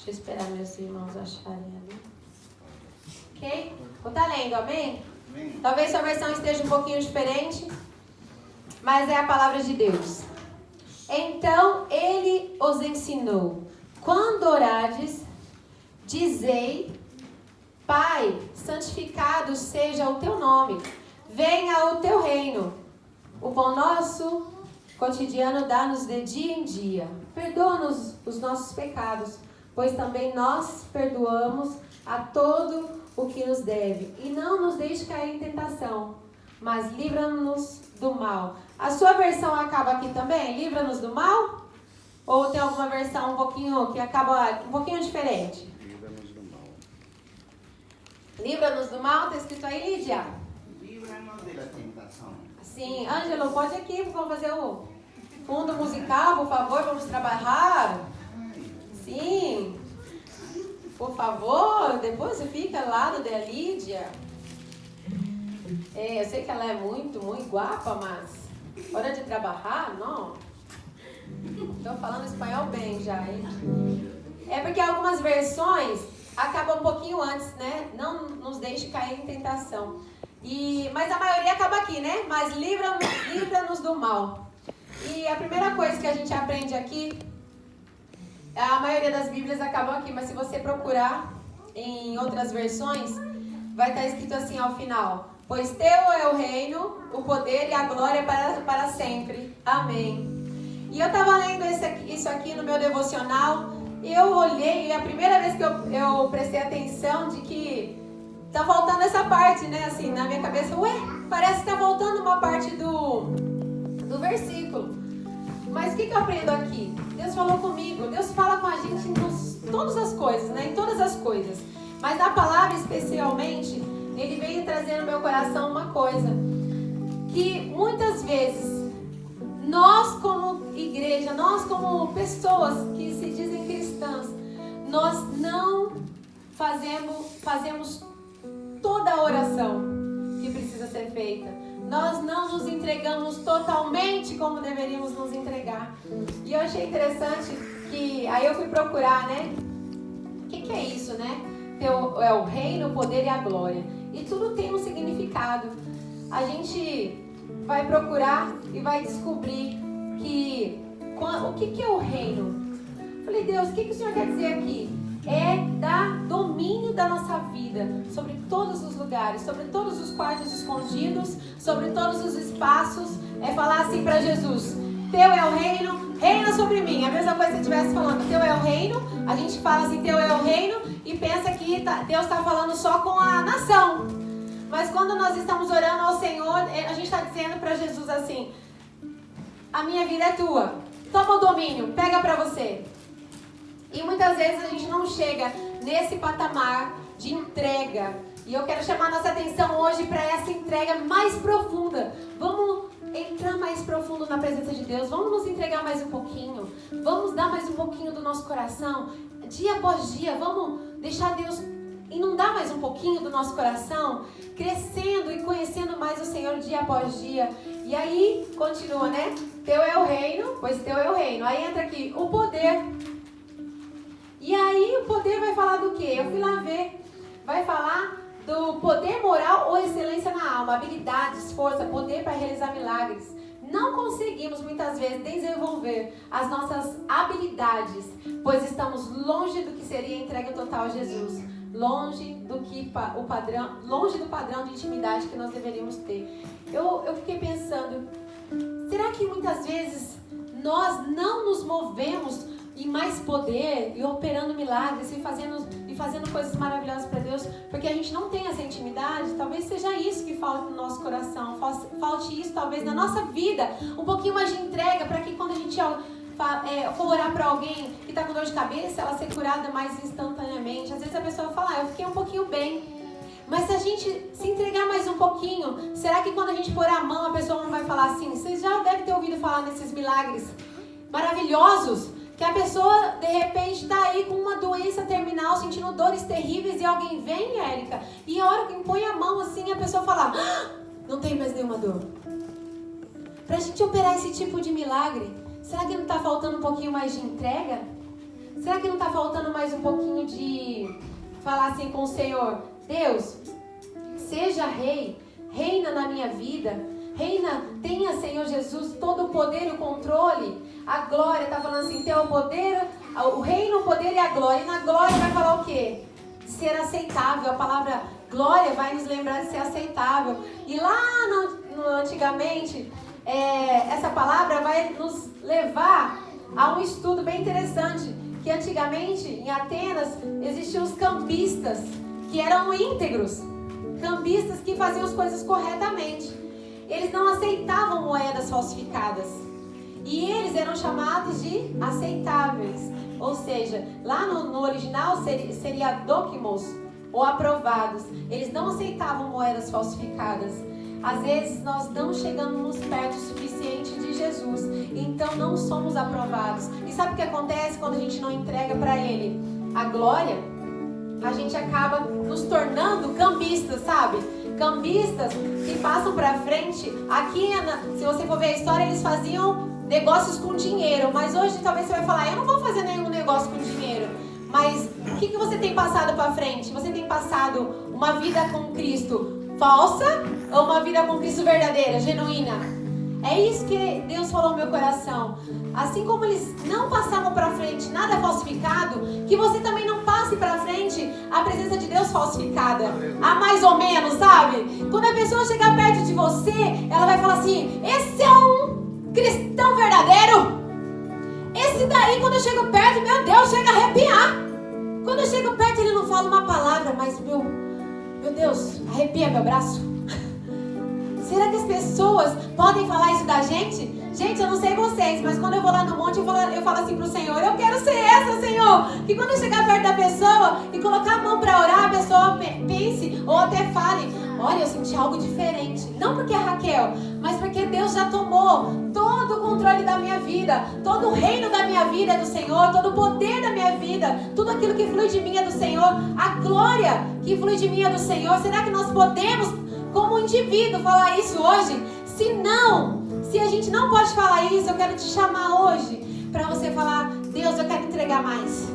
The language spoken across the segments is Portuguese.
Deixa eu esperar meus irmãos acharem ali. Ok? Vou estar lendo, amém? Amém. Talvez sua versão esteja um pouquinho diferente, mas é a palavra de Deus. Então ele os ensinou: quando orardes, dizei: Pai, santificado seja o teu nome, venha o teu reino. O pão nosso cotidiano dá-nos de dia em dia. Perdoa-nos os nossos pecados, pois também nós perdoamos a todo o que nos deve. E não nos deixe cair em tentação, mas livra-nos do mal. A sua versão acaba aqui também? Livra-nos do mal? Ou tem alguma versão um pouquinho que acaba um pouquinho diferente? Livra-nos do mal. Livra-nos do mal, está escrito aí, Lídia? Livra-nos da tentação. Sim, Ângelo, pode ir aqui, vamos fazer o fundo musical, por favor, vamos trabalhar. Sim, por favor, depois você fica ao lado da Lídia. Eu sei que ela é muito guapa, mas hora de trabalhar, não. Estou falando espanhol bem já, hein? É porque algumas versões acabam um pouquinho antes, né? Não nos deixe cair em tentação. Mas a maioria acaba aqui, né? Mas livra-nos do mal. E a primeira coisa que a gente aprende aqui, a maioria das Bíblias acabam aqui, mas se você procurar em outras versões, vai estar escrito assim ao final: pois teu é o reino, o poder e a glória para sempre. Amém. E eu estava lendo isso aqui no meu devocional, e eu olhei, e a primeira vez que eu prestei atenção de que tá faltando essa parte, né? Assim, na minha cabeça, parece que tá faltando uma parte do versículo. Mas o que eu aprendo aqui? Deus falou comigo, Deus fala com a gente em todas as coisas, né? Em todas as coisas. Mas na palavra especialmente, Ele veio trazer no meu coração uma coisa. Que muitas vezes, nós como igreja, nós como pessoas que se dizem cristãs, nós não fazemos toda a oração que precisa ser feita. Nós não nos entregamos totalmente como deveríamos nos entregar. E eu achei interessante que aí eu fui procurar, né? O que é isso, né? É o reino, o poder e a glória. E tudo tem um significado. A gente vai procurar e vai descobrir o que é o reino. Falei, Deus, o que o Senhor quer dizer aqui? É dar domínio da nossa vida sobre todos os lugares, sobre todos os quartos escondidos, sobre todos os espaços. É falar assim para Jesus: teu é o reino, reina sobre mim. A mesma coisa se estivesse falando teu é o reino, a gente fala assim, teu é o reino, e pensa que Deus está falando só com a nação. Mas quando nós estamos orando ao Senhor, a gente está dizendo para Jesus assim: a minha vida é tua, toma o domínio, pega para você. E muitas vezes a gente não chega nesse patamar de entrega. E eu quero chamar a nossa atenção hoje para essa entrega mais profunda. Vamos entrar mais profundo na presença de Deus. Vamos nos entregar mais um pouquinho. Vamos dar mais um pouquinho do nosso coração. Dia após dia, vamos deixar Deus inundar mais um pouquinho do nosso coração. Crescendo e conhecendo mais o Senhor dia após dia. E aí, continua, né? Teu é o reino, pois teu é o reino. Aí entra aqui, o poder. E aí o poder vai falar do quê? Eu fui lá ver. Vai falar do poder moral ou excelência na alma. Habilidades, força, poder para realizar milagres. Não conseguimos muitas vezes desenvolver as nossas habilidades, pois estamos longe do que seria a entrega total a Jesus. Longe do padrão de intimidade que nós deveríamos ter. Eu fiquei pensando, será que muitas vezes nós não nos movemos em mais poder e operando milagres e fazendo coisas maravilhosas para Deus, porque a gente não tem essa intimidade? Talvez seja isso que falta no nosso coração, falte isso talvez na nossa vida, um pouquinho mais de entrega, para que quando a gente for orar para alguém que está com dor de cabeça, ela ser curada mais instantaneamente. Às vezes a pessoa fala, eu fiquei um pouquinho bem. Mas se a gente se entregar mais um pouquinho, será que quando a gente pôr a mão, a pessoa não vai falar assim? Vocês já devem ter ouvido falar nesses milagres maravilhosos, que a pessoa, de repente, está aí com uma doença terminal, sentindo dores terríveis, e alguém vem, Érica, e a hora que põe a mão assim, a pessoa fala, não tem mais nenhuma dor. Para a gente operar esse tipo de milagre, será que não está faltando um pouquinho mais de entrega? Será que não está faltando mais um pouquinho de falar assim com o Senhor? Deus, seja rei, reina na minha vida, reina, tenha, Senhor Jesus, todo o poder e o controle, a glória, está falando assim, ter o poder, o reino, o poder e a glória. E na glória vai falar o quê? De ser aceitável. A palavra glória vai nos lembrar de ser aceitável. E lá antigamente, essa palavra vai nos levar a um estudo bem interessante, que antigamente, em Atenas, existiam os campistas, que eram íntegros, cambistas que faziam as coisas corretamente. Eles não aceitavam moedas falsificadas. E eles eram chamados de aceitáveis. Ou seja, lá no original seria dokimos, ou aprovados. Eles não aceitavam moedas falsificadas. Às vezes nós não chegamos perto o suficiente de Jesus, então não somos aprovados. E sabe o que acontece quando a gente não entrega para Ele a glória? A gente acaba nos tornando cambistas, sabe? Cambistas que passam para frente. Aqui, se você for ver a história, eles faziam negócios com dinheiro. Mas hoje talvez você vai falar, eu não vou fazer nenhum negócio com dinheiro. Mas o que você tem passado para frente? Você tem passado uma vida com Cristo falsa ou uma vida com Cristo verdadeira, genuína? É isso que Deus falou no meu coração. Assim como eles não passavam para frente nada falsificado, que você também não passe para frente a presença de Deus falsificada. A mais ou menos, sabe? Quando a pessoa chegar perto de você, ela vai falar assim, esse é um cristão verdadeiro. Esse daí, quando eu chego perto, meu Deus, chega a arrepiar. Quando eu chego perto, ele não fala uma palavra, mas meu Deus, arrepia meu braço. Será que as pessoas podem falar isso da gente? Gente, eu não sei vocês, mas quando eu vou lá no monte, eu falo assim pro Senhor, eu quero ser essa, Senhor. Que quando eu chegar perto da pessoa e colocar a mão para orar, a pessoa pense ou até fale, olha, eu senti algo diferente. Não porque é Raquel, mas porque Deus já tomou todo o controle da minha vida. Todo o reino da minha vida é do Senhor, todo o poder da minha vida, tudo aquilo que flui de mim é do Senhor, a glória que flui de mim é do Senhor. Será que nós podemos, como indivíduo, falar isso hoje? Se não, se a gente não pode falar isso, eu quero te chamar hoje para você falar, Deus, eu quero entregar mais.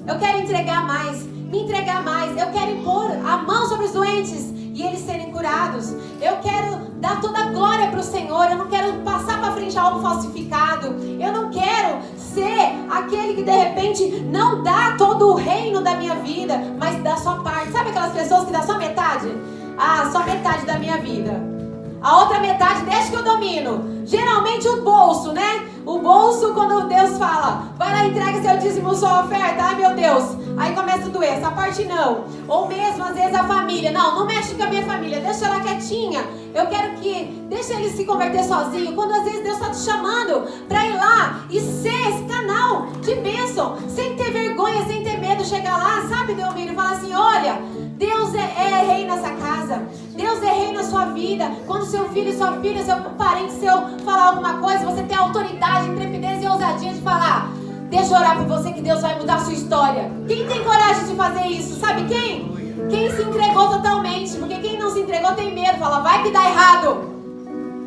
Eu quero entregar mais, me entregar mais. Eu quero impor a mão sobre os doentes e eles serem curados. Eu quero dar toda a glória para o Senhor. Eu não quero passar para frente algo falsificado. Eu não quero ser aquele que de repente não dá todo o reino da minha vida, mas dá só parte. Sabe aquelas pessoas que dão só metade? Ah, só metade da minha vida. A outra metade deixa que eu domino. Geralmente o bolso, né? O bolso, quando Deus fala, vai lá, entrega seu dízimo, sua oferta. Ai, meu Deus. Aí começa a doer. Essa parte não. Ou mesmo, às vezes, a família. Não mexe com a minha família. Deixa ela quietinha. Eu quero que... Deixa ele se converter sozinho. Quando às vezes Deus está te chamando para ir lá e ser esse canal de bênção. Sem ter vergonha, sem ter medo. Chegar lá, sabe, Delmiro? E falar assim, olha... Deus é rei nessa casa. Deus é rei na sua vida. Quando seu filho, sua filha, seu parente seu falar alguma coisa, você tem autoridade, intrepidez e ousadia de falar, deixa eu orar por você que Deus vai mudar a sua história. Quem tem coragem de fazer isso? Sabe quem? Quem se entregou totalmente. Porque quem não se entregou tem medo. Fala, vai que dá errado.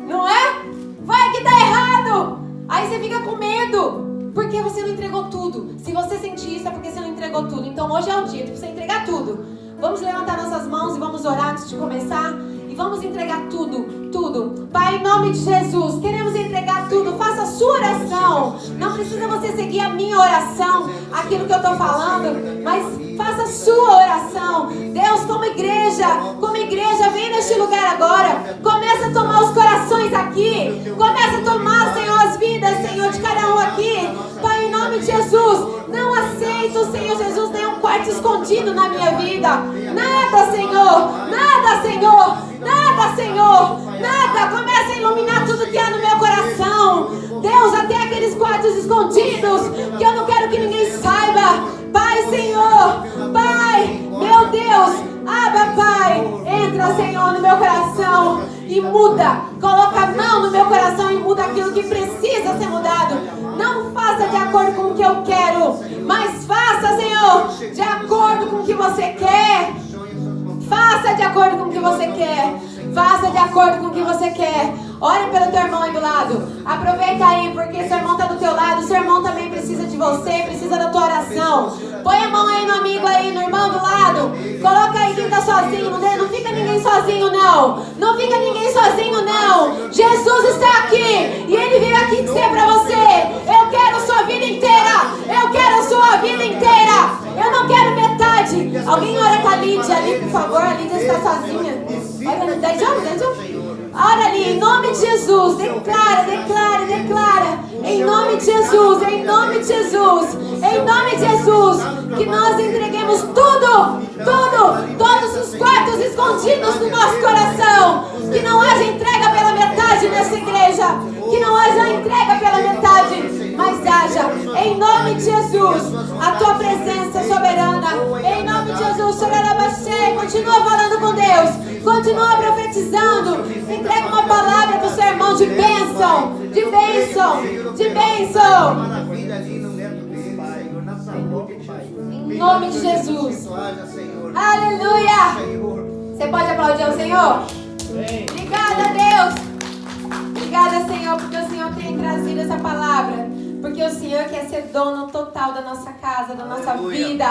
Não é? Vai que dá errado. Aí você fica com medo. Porque você não entregou tudo. Se você sentir isso é porque você não entregou tudo. Então hoje é o dia de você entregar tudo. Vamos levantar nossas mãos e vamos orar antes de começar. E vamos entregar tudo, tudo. Pai, em nome de Jesus, queremos entregar tudo. Faça a sua oração. Não precisa você seguir a minha oração, aquilo que eu estou falando, mas faça a sua oração. Deus, como igreja, vem neste lugar agora. Começa a tomar os corações aqui. Começa a tomar, Senhor, as vidas, Senhor, de cada um aqui. Pai, em nome de Jesus, não aceito, Senhor Jesus, nenhum quarto escondido na minha vida. Nada, Senhor. Nada, Senhor. Nada, Senhor. Nada. Começa a iluminar tudo que há no meu coração. Deus, até aqueles quartos escondidos que eu não quero que ninguém saiba. Pai, Senhor. Pai, meu Deus. Abra, Pai. Entra, Senhor, no meu coração e muda. Coloca a mão no meu coração e muda aquilo que precisa ser mudado. Não faça de acordo com o que eu quero, mas faça, Senhor, de acordo com o que você quer. Faça de acordo com o que você quer. Faça de acordo com o que você quer. Ore pelo teu irmão aí do lado. Aproveita aí, porque seu irmão está do teu lado. Seu irmão também precisa de você, precisa da tua oração. irmão. Põe a mão aí no amigo aí, no irmão do lado. Coloca aí quem tá sozinho. Não fica ninguém sozinho, não. Não fica ninguém sozinho, não. Jesus está aqui. E Ele veio aqui dizer pra você: eu quero a sua vida inteira. Eu quero a sua vida inteira. Eu não quero metade. Alguém ora com a Lídia ali, por favor. A Lídia está sozinha. Olha, 10 anos. Ora ali, em nome de Jesus. Declara, declara, declara. Em nome de Jesus, em nome de Jesus. Em nome de Jesus. Que nós entreguemos tudo, todos os quartos escondidos do nosso coração. Que não haja entrega pela metade nessa igreja. Que não haja entrega pela metade, mas haja, em nome de Jesus, a tua presença soberana. Em nome de Jesus, Sorarabachê, continua falando com Deus, continua profetizando. Entrega uma palavra para o seu irmão de bênção, de bênção, de bênção. Em nome de Jesus. Aleluia. Você pode aplaudir ao Senhor? Obrigada, Deus. Obrigada, Senhor, porque o Senhor tem trazido essa palavra. Porque o Senhor quer ser dono total da nossa casa, da nossa vida.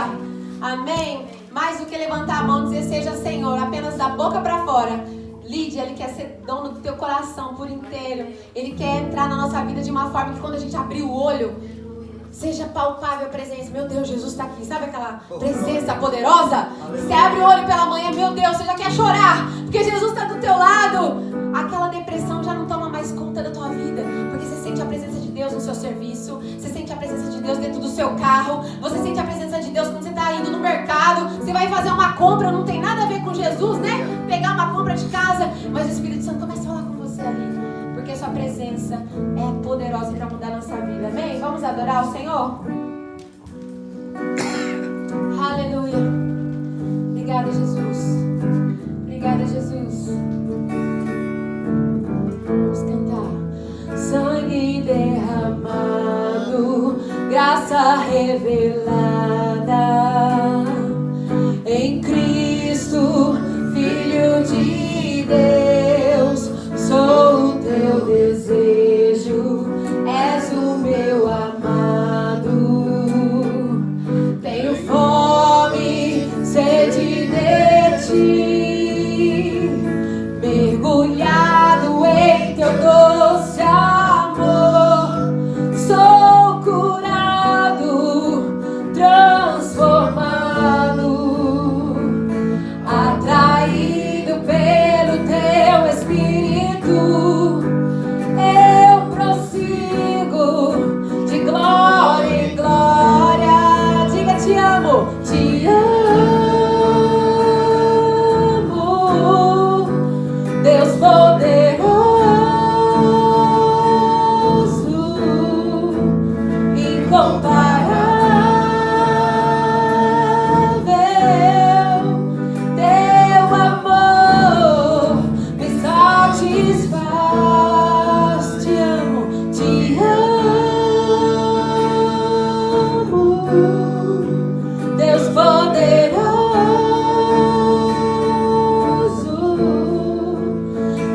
Amém? Mais do que levantar a mão e dizer seja Senhor, apenas da boca para fora. Lídia, Ele quer ser dono do teu coração por inteiro. Ele quer entrar na nossa vida de uma forma que quando a gente abrir o olho, seja palpável a presença. Meu Deus, Jesus está aqui. Sabe aquela presença poderosa? Você abre o olho pela manhã, meu Deus, você já quer chorar, porque Jesus está do teu lado. Aquela depressão já não toma mais conta da tua vida, porque você sente a presença de Deus no seu serviço, você sente a presença de Deus dentro do seu carro, você sente a presença de Deus quando você está indo no mercado, você vai fazer uma compra, não tem nada a ver com Jesus, né? Pegar uma compra de casa, mas o Espírito Santo começa a falar com você ali, porque a sua presença é poderosa para mudar a nossa vida. Amém? Vamos adorar o Senhor? Aleluia. Obrigada, Jesus. Obrigada, Jesus. Vamos cantar. Sangue derramado, graça revelada em Cristo, Filho de Deus. Sou o teu desejo, és o meu amado. Tenho fome, sede de ti, mergulhado em teu doce amor. Sou curado, transformado, atraído pelo teu Espírito. Eu prossigo de glória em glória. Diga te amo, te amo, Deus poderoso, incomparável. Teu amor me satisfaz. Te amo, Deus poderoso,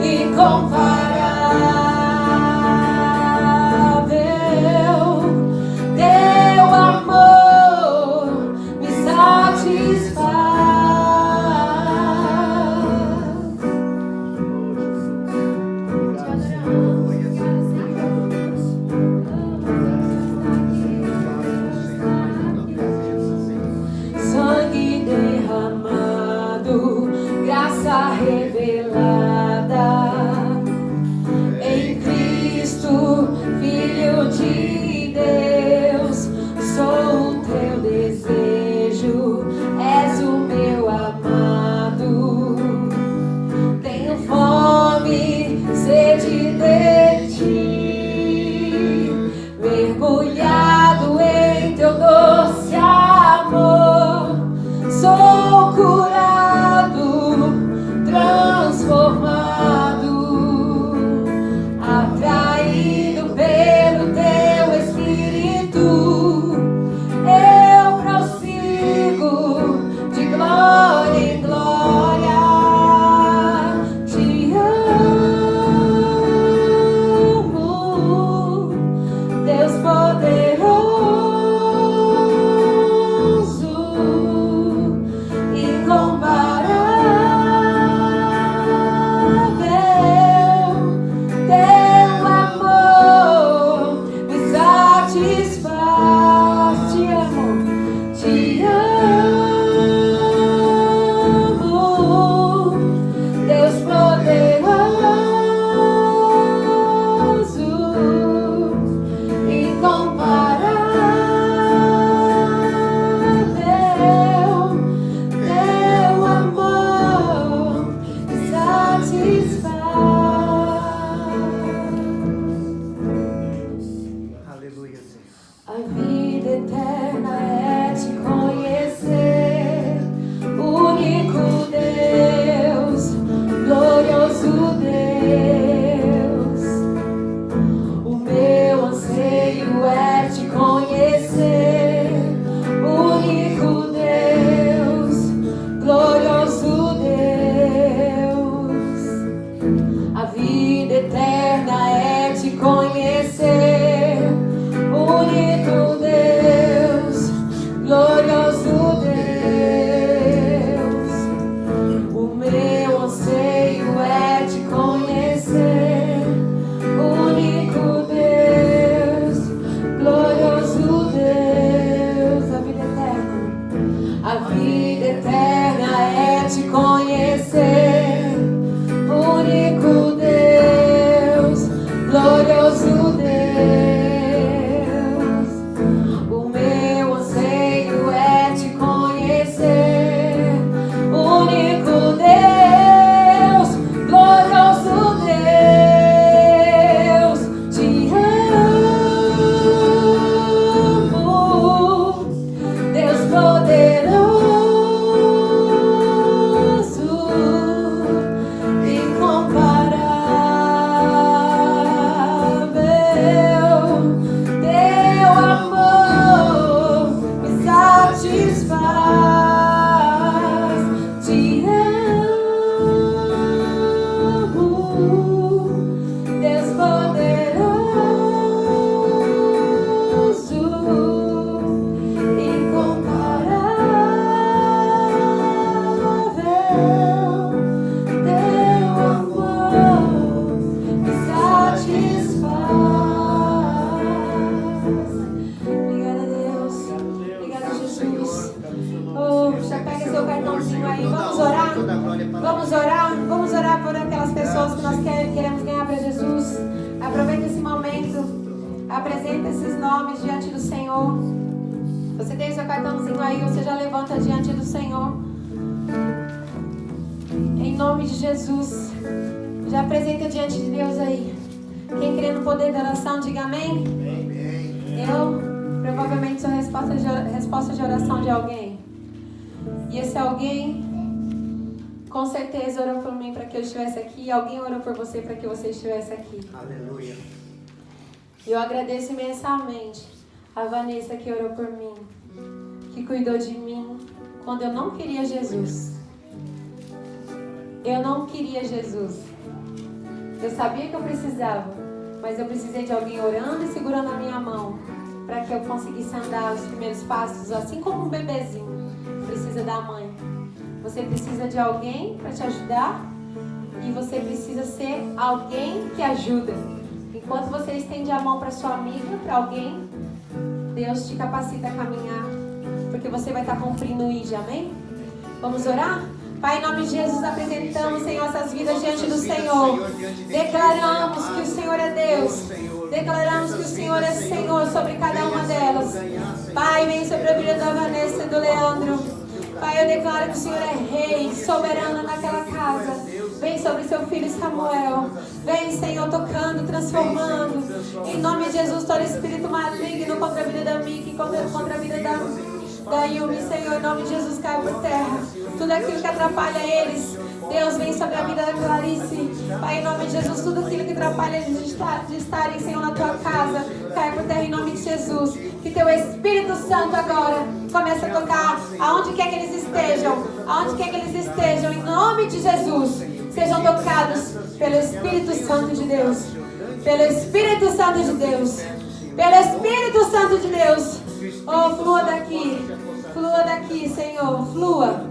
incomparável. Teu A vida eterna é te conhecer, único Deus, glorioso Deus. O meu anseio é te conhecer, único Deus, glorioso Deus. A vida eterna é te conhecer, único Deus, glorioso Deus. O meu anseio é te conhecer, único Deus, glorioso Deus. A vida eterna é te conhecer, único Deus, glorioso Deus. O meu anseio é te conhecer, único Deus, glorioso Deus. Te amo, Deus poderoso, incomparável. Teu amor me satisfaz. Te amo, Deus poderoso, incomparável. Teu amor me satisfaz. Obrigada, Deus. Obrigada, Jesus. Oh, já pega seu cartãozinho aí. Vamos orar? Vamos orar? Vamos orar por aquelas pessoas que nós queremos ganhar para Jesus. Aproveita esse momento. Apresenta esses nomes diante do Senhor. Você tem seu cartãozinho aí, você já levanta diante do Senhor. Em nome de Jesus. Já apresenta diante de Deus aí. Quem crê no poder da oração, diga amém. Eu provavelmente sou resposta de oração de alguém. E esse alguém, com certeza, orou por mim para que eu estivesse aqui. E alguém orou por você para que você estivesse aqui. Aleluia. E eu agradeço imensamente a Vanessa que orou por mim, que cuidou de mim quando eu não queria Jesus. Eu não queria Jesus. Eu sabia que eu precisava, mas eu precisei de alguém orando e segurando a minha mão para que eu conseguisse andar os primeiros passos, assim como um bebezinho precisa da mãe. Você precisa de alguém para te ajudar e você precisa ser alguém que ajuda. Enquanto você estende a mão para sua amiga, para alguém, Deus te capacita a caminhar, porque você vai estar cumprindo o ID, amém? Vamos orar? Pai, em nome de Jesus, apresentamos, Senhor, essas vidas diante do Senhor. Declaramos que o Senhor é Deus. Declaramos que o Senhor é Senhor sobre cada uma delas. Pai, vem sobre a vida da Vanessa e do Leandro. Pai, eu declaro que o Senhor é Rei, soberano naquela casa. Vem sobre seu filho Samuel. Vem, Senhor, tocando, transformando. Em nome de Jesus, todo espírito maligno contra a vida da Miki, contra a vida da Yumi, Senhor, em nome de Jesus, cai por terra. Tudo aquilo que atrapalha eles, Deus, vem sobre a vida da Clarice. Pai, em nome de Jesus, tudo aquilo que atrapalha eles de estarem, Senhor, na tua casa, cai por terra em nome de Jesus. Que teu Espírito Santo agora comece a tocar aonde quer que eles estejam, em nome de Jesus. Sejam tocados pelo Espírito Santo de Deus. Pelo Espírito Santo de Deus. Pelo Espírito Santo de Deus. Oh, flua daqui, Senhor. Flua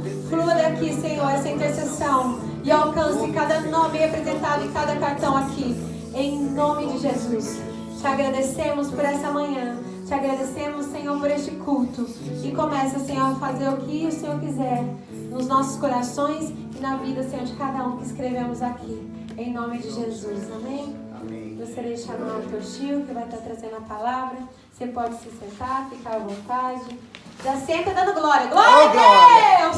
daqui, Senhor, essa intercessão. E alcance cada nome representado em cada cartão aqui. Em nome de Jesus. Te agradecemos por essa manhã. Te agradecemos, Senhor, por este culto. E começa, Senhor, a fazer o que o Senhor quiser nos nossos corações e na vida, Senhor, de cada um que escrevemos aqui. Em nome de Jesus. Amém? Amém. Gostaria de chamar o teu tio, que vai estar trazendo a palavra. Você pode se sentar, ficar à vontade. Já senta dando glória. Glória a Deus!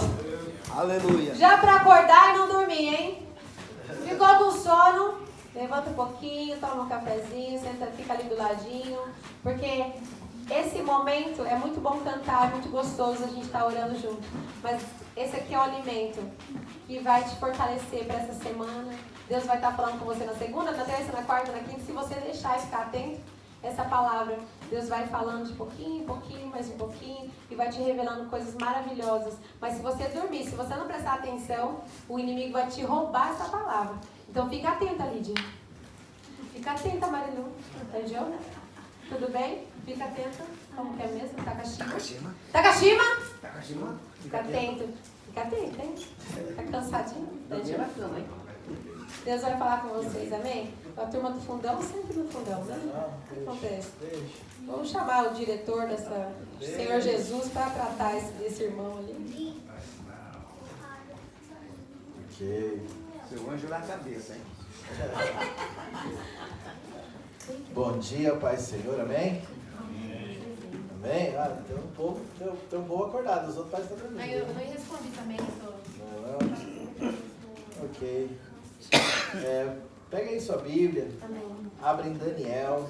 Aleluia. Já para acordar e não dormir, hein? Ficou com sono? Levanta um pouquinho, toma um cafezinho, senta, fica ali do ladinho. Porque Esse momento é muito bom cantar, é muito gostoso a gente estar orando junto. Mas esse aqui é o alimento que vai te fortalecer para essa semana. Deus vai estar falando com você na segunda, na terça, na quarta, na quinta. Se você deixar e ficar atento a essa palavra, Deus vai falando de pouquinho em pouquinho, mais um pouquinho, e vai te revelando coisas maravilhosas. Mas se você dormir, se você não prestar atenção, o inimigo vai te roubar essa palavra. Então fica atenta, Lídia. Fica atenta, Marilu. Entendeu? Tudo bem? Fica atenta. Como que é mesmo? Takashima? Takashima? Takashima? Fica atento. Fica atento, hein? Tá cansadinho? Entendeu? Deus vai falar com vocês, amém? A turma do fundão, sempre no fundão, né? O que acontece? Vamos chamar o diretor dessa, Senhor Jesus, para tratar desse irmão ali. Ok. Seu anjo na cabeça, hein? Bom dia, Pai e Senhor, amém? Amém? Ah, tem um povo acordado, os outros pais estão dormindo. Eu nem respondi também, Ok. Pega aí sua Bíblia. Amém. Abre em Daniel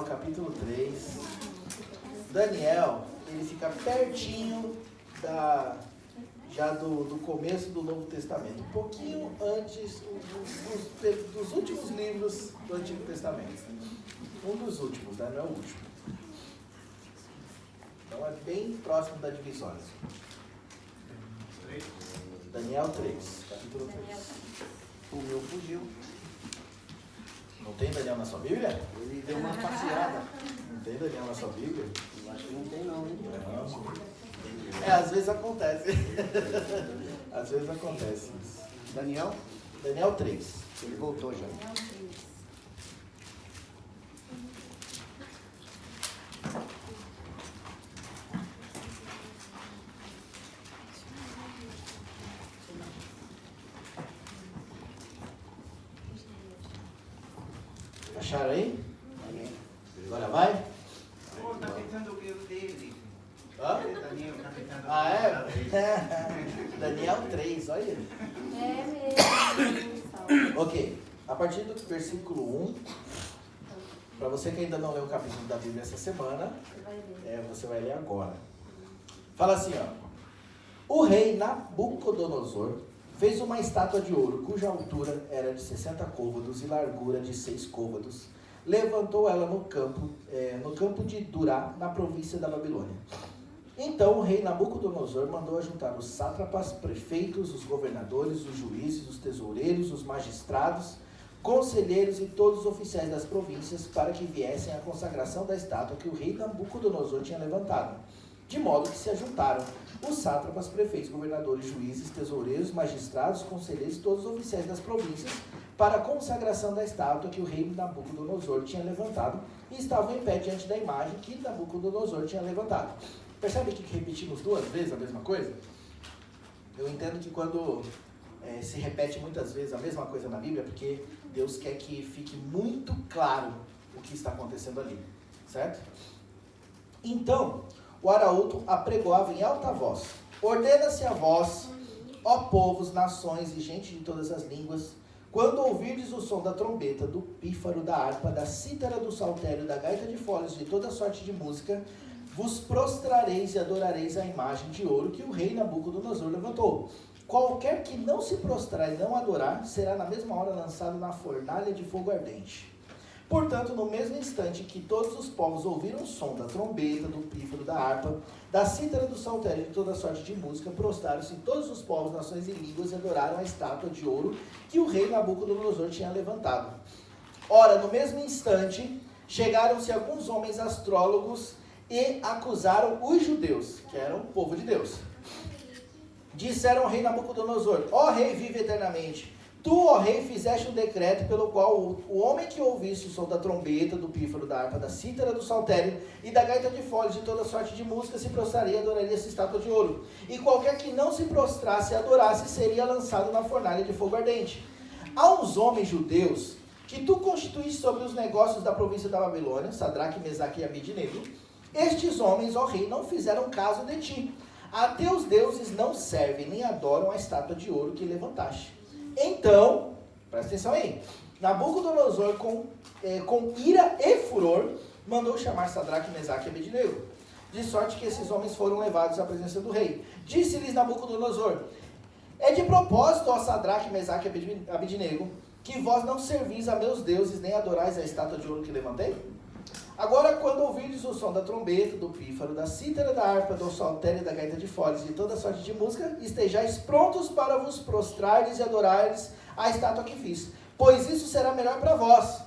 capítulo 3. Daniel, ele fica pertinho já do começo do Novo Testamento. Um pouquinho antes dos últimos livros do Antigo Testamento. Um dos últimos, né? Não é o último. Então é bem próximo da divisória. Daniel 3, capítulo 3. O meu fugiu. Não tem Daniel na sua Bíblia? Ele deu uma passeada. Não tem Daniel na sua Bíblia? Eu acho que não tem não, hein? Não. Às vezes acontece. Às vezes acontece isso. Daniel? Daniel 3. Ele voltou já. Acharam aí? Amém. Agora vai? Pô, tá pegando o livro dele. Hã? Daniel, tá pegando Ah, é? Daniel 3, olha. É mesmo. Ok, a partir do versículo 1, para você que ainda não leu o capítulo da Bíblia essa semana, você vai ler agora. Fala assim, ó. O rei Nabucodonosor fez uma estátua de ouro, cuja altura era de 60 côvados e largura de 6 côvados. Levantou ela no campo de Durá, na província da Babilônia. Então o rei Nabucodonosor mandou ajuntar os sátrapas, prefeitos, os governadores, os juízes, os tesoureiros, os magistrados, conselheiros e todos os oficiais das províncias para que viessem à consagração da estátua que o rei Nabucodonosor tinha levantado. De modo que se ajuntaram os sátrapas, prefeitos, governadores, juízes, tesoureiros, magistrados, conselheiros e todos os oficiais das províncias para a consagração da estátua que o rei Nabucodonosor tinha levantado e estavam em pé diante da imagem que Nabucodonosor tinha levantado. Percebe que repetimos 2 vezes a mesma coisa? Eu entendo que quando se repete muitas vezes a mesma coisa na Bíblia, porque Deus quer que fique muito claro o que está acontecendo ali, certo? Então, o arauto apregoava em alta voz: ordena-se a vós, ó povos, nações e gente de todas as línguas, quando ouvirdes o som da trombeta, do pífaro, da harpa, da cítara, do saltério, da gaita de foles, de toda sorte de música, vos prostrareis e adorareis a imagem de ouro que o rei Nabucodonosor levantou. Qualquer que não se prostrar e não adorar, será na mesma hora lançado na fornalha de fogo ardente. Portanto, no mesmo instante que todos os povos ouviram o som da trombeta, do pífaro, da harpa, da cítara, do saltério e de toda sorte de música, prostraram-se todos os povos, nações e línguas e adoraram a estátua de ouro que o rei Nabucodonosor tinha levantado. Ora, no mesmo instante, chegaram-se alguns homens astrólogos e acusaram os judeus, que eram o povo de Deus. Disseram ao rei Nabucodonosor: ó rei, vive eternamente. Tu, ó rei, fizeste um decreto pelo qual o homem que ouvisse o som da trombeta, do pífaro, da harpa, da cítara, do saltério e da gaita de foles, de toda sorte de música, se prostraria e adoraria essa estátua de ouro. E qualquer que não se prostrasse e adorasse, seria lançado na fornalha de fogo ardente. Há uns homens judeus que tu constituíste sobre os negócios da província da Babilônia, Sadraque, Mesaque e Abidnego. Estes homens, ó rei, não fizeram caso de ti. A teus deuses não servem nem adoram a estátua de ouro que levantaste. Então, presta atenção aí, Nabucodonosor, com ira e furor, mandou chamar Sadraque, Mesaque e Abednego, de sorte que esses homens foram levados à presença do rei. Disse-lhes Nabucodonosor: é de propósito, ó Sadraque, Mesaque e Abednego, que vós não servis a meus deuses, nem adorais a estátua de ouro que levantei? Agora, quando ouvirdes o som da trombeta, do pífaro, da cítara, da harpa, do saltério, da gaita de foles e de toda sorte de música, estejais prontos para vos prostrardes e adorardes a estátua que fiz, pois isso será melhor para vós.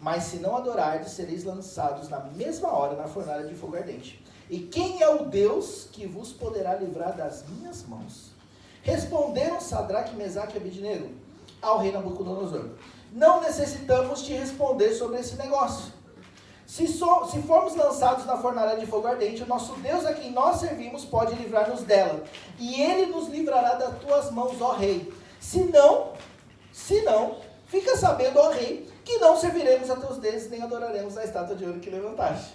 Mas se não adorardes, sereis lançados na mesma hora na fornalha de fogo ardente. E quem é o Deus que vos poderá livrar das minhas mãos? Responderam Sadraque, Mesaque e Abednego ao rei Nabucodonosor: não necessitamos te responder sobre esse negócio. Se formos lançados na fornalha de fogo ardente, o nosso Deus a quem nós servimos pode livrar-nos dela, e ele nos livrará das tuas mãos, ó rei. Se não, fica sabendo, ó rei, que não serviremos a teus deuses, nem adoraremos a estátua de ouro que levantaste.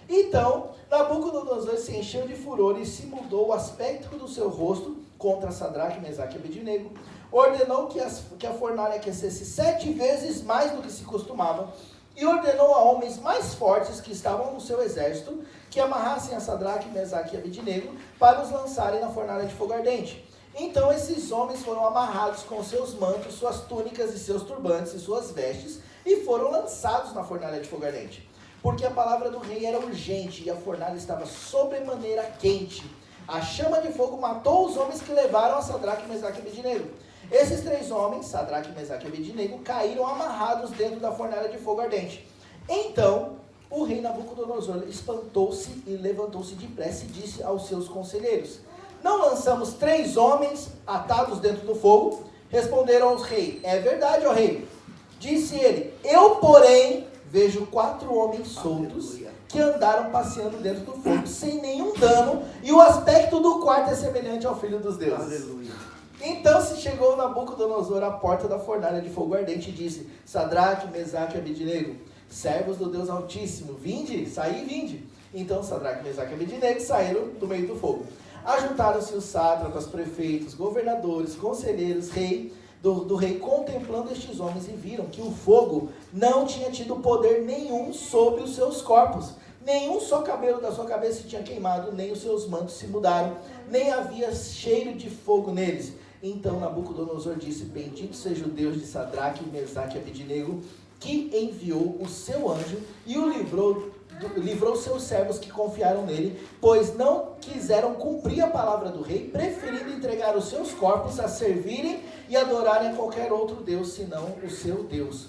Então, Nabucodonosor se encheu de furor e se mudou o aspecto do seu rosto contra Sadraque, Mesaque e Abednego. Ordenou que a fornalha aquecesse 7 vezes mais do que se costumava, e ordenou a homens mais fortes que estavam no seu exército que amarrassem a Sadraque, Mesaque e Abednego para os lançarem na fornalha de fogo ardente. Então esses homens foram amarrados com seus mantos, suas túnicas e seus turbantes e suas vestes, e foram lançados na fornalha de fogo ardente. Porque a palavra do rei era urgente e a fornalha estava sobremaneira quente. A chama de fogo matou os homens que levaram a Sadraque, Mesaque e Abednego. Esses 3 homens, Sadraque, Mesaque e Abednego, caíram amarrados dentro da fornalha de fogo ardente. Então, o rei Nabucodonosor espantou-se e levantou-se depressa e disse aos seus conselheiros: não lançamos 3 homens atados dentro do fogo? Responderam ao rei: é verdade, ó rei. Disse ele: eu, porém, vejo 4 homens soltos que andaram passeando dentro do fogo, sem nenhum dano, e o aspecto do quarto é semelhante ao filho dos deuses. Aleluia. Então se chegou Nabucodonosor à porta da fornalha de fogo ardente e disse: Sadraque, Mesaque e Abednego, servos do Deus Altíssimo, vinde, saí e vinde. Então Sadraque, Mesaque e Abednego saíram do meio do fogo. Ajuntaram-se os sátrapas, prefeitos, governadores, conselheiros, do rei, contemplando estes homens, e viram que o fogo não tinha tido poder nenhum sobre os seus corpos. Nenhum só cabelo da sua cabeça se tinha queimado, nem os seus mantos se mudaram, nem havia cheiro de fogo neles. Então Nabucodonosor disse: bendito seja o Deus de Sadraque, Mesaque e Abednego, que enviou o seu anjo e o livrou seus servos que confiaram nele, pois não quiseram cumprir a palavra do rei, preferindo entregar os seus corpos a servirem e adorarem a qualquer outro Deus, senão o seu Deus.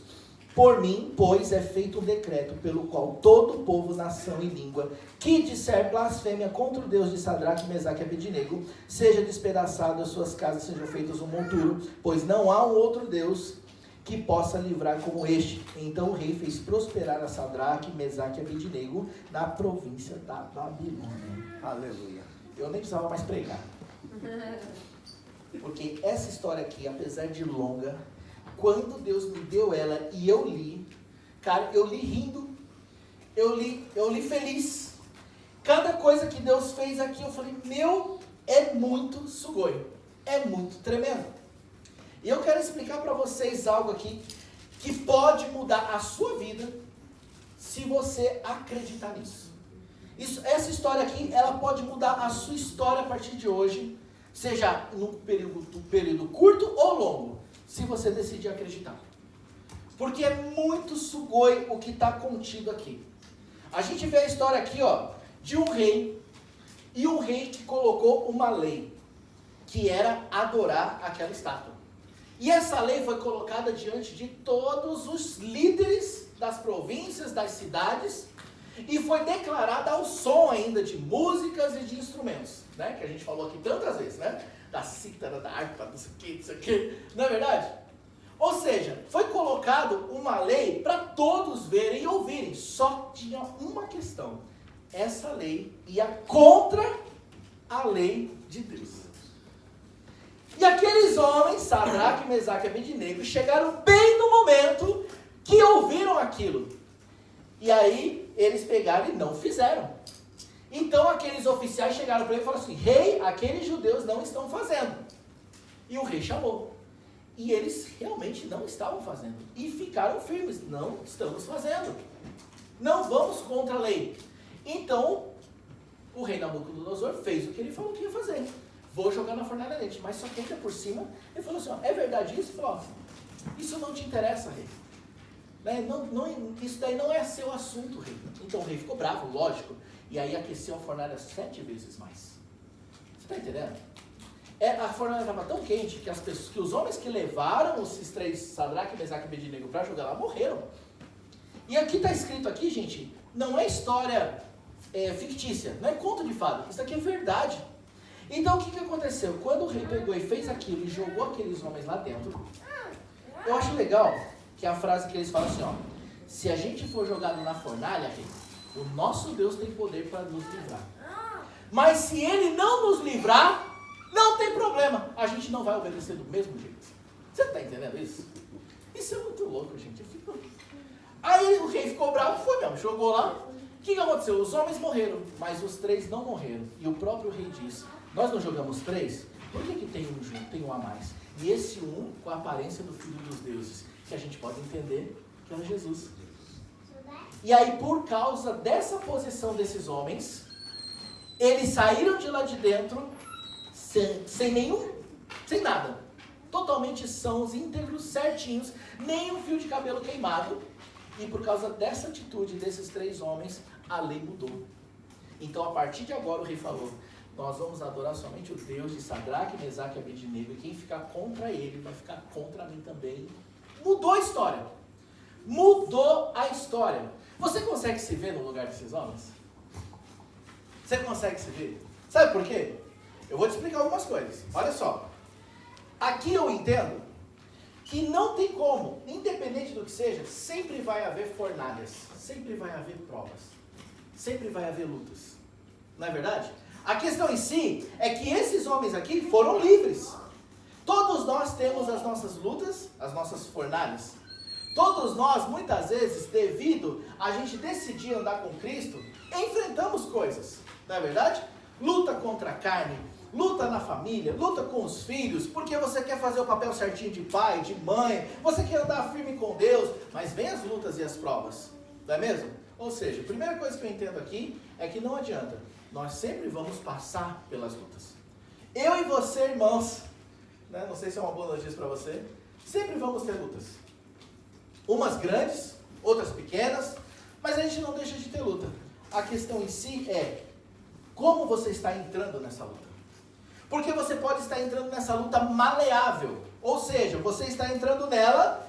Por mim, pois, é feito um decreto pelo qual todo povo, nação e língua que disser blasfêmia contra o Deus de Sadraque, Mesaque e Abednego, seja despedaçado, as suas casas sejam feitas um monturo, pois não há um outro Deus que possa livrar como este. Então o rei fez prosperar a Sadraque, Mesaque e Abednego na província da Babilônia. Aleluia. Eu nem precisava mais pregar. Porque essa história aqui, apesar de longa, quando Deus me deu ela e eu li, cara, eu li rindo, eu li feliz. Cada coisa que Deus fez aqui, eu falei, é muito sugoi, é muito tremendo. E eu quero explicar para vocês algo aqui que pode mudar a sua vida se você acreditar nisso. Essa história aqui, ela pode mudar a sua história a partir de hoje, seja num período curto ou longo, se você decidir acreditar. Porque é muito sugoi o que está contido aqui. A gente vê a história aqui, ó, de um rei, e um rei que colocou uma lei, que era adorar aquela estátua. E essa lei foi colocada diante de todos os líderes das províncias, das cidades, e foi declarada ao som ainda de músicas e de instrumentos, né? Que a gente falou aqui tantas vezes, né? Da cítara, da harpa, não sei o que, não é verdade? Ou seja, foi colocado uma lei para todos verem e ouvirem. Só tinha uma questão: essa lei ia contra a lei de Deus. E aqueles homens, Sadraque, Mesaque e Abednego, chegaram bem no momento que ouviram aquilo. E aí, eles pegaram e não fizeram. Então, aqueles oficiais chegaram para ele e falaram assim: rei, aqueles judeus não estão fazendo. E o rei chamou. E eles realmente não estavam fazendo. E ficaram firmes: não estamos fazendo. Não vamos contra a lei. Então, o rei Nabucodonosor fez o que ele falou que ia fazer. Vou jogar na fornalha ardente. Mas só que ainda por cima, ele falou assim, ó, é verdade isso? Ele falou, ó, isso não te interessa, rei. Né? Isso daí não é seu assunto, rei. Então o rei ficou bravo, lógico. E aí aqueceu a fornalha 7 vezes mais. Você está entendendo? A fornalha estava tão quente que os homens que levaram esses 3, Sadraque, Mesaque e Abednego, para jogar lá, morreram. E aqui está escrito aqui, gente, não é história fictícia, não é conto de fada. Isso aqui é verdade. Então o que aconteceu? Quando o rei pegou e fez aquilo e jogou aqueles homens lá dentro, eu acho legal que a frase que eles falam assim, ó, se a gente for jogado na fornalha, rei, o nosso Deus tem poder para nos livrar. Mas se ele não nos livrar, não tem problema. A gente não vai obedecer do mesmo jeito. Você está entendendo isso? Isso é muito louco, gente. Aí o rei ficou bravo, foi mesmo, jogou lá. O que aconteceu? Os homens morreram, mas os 3 não morreram. E o próprio rei disse, nós não jogamos 3? Por que tem um junto, tem um a mais? E esse um com a aparência do Filho dos Deuses, que a gente pode entender que era Jesus. E aí, por causa dessa posição desses homens, eles saíram de lá de dentro sem nada. Totalmente sãos, íntegros, certinhos, nem um fio de cabelo queimado. E por causa dessa atitude desses 3 homens, a lei mudou. Então, a partir de agora, o rei falou, nós vamos adorar somente o Deus de Sadraque, Mesaque e Abednego, e quem ficar contra ele vai ficar contra mim também. Mudou a história. Mudou a história. Você consegue se ver no lugar desses homens? Você consegue se ver? Sabe por quê? Eu vou te explicar algumas coisas. Olha só. Aqui eu entendo que não tem como, independente do que seja, sempre vai haver fornalhas, sempre vai haver provas, sempre vai haver lutas. Não é verdade? A questão em si é que esses homens aqui foram livres. Todos nós temos as nossas lutas, as nossas fornalhas. Todos nós, muitas vezes, devido a gente decidir andar com Cristo, enfrentamos coisas. Não é verdade? Luta contra a carne, luta na família, luta com os filhos, porque você quer fazer o papel certinho de pai, de mãe, você quer andar firme com Deus, mas vem as lutas e as provas, não é mesmo? Ou seja, a primeira coisa que eu entendo aqui é que não adianta, nós sempre vamos passar pelas lutas. Eu e você, irmãos, né, não sei se é uma boa notícia para você, sempre vamos ter lutas. Umas grandes, outras pequenas, mas a gente não deixa de ter luta. A questão em si é como você está entrando nessa luta. Porque você pode estar entrando nessa luta maleável. Ou seja, você está entrando nela,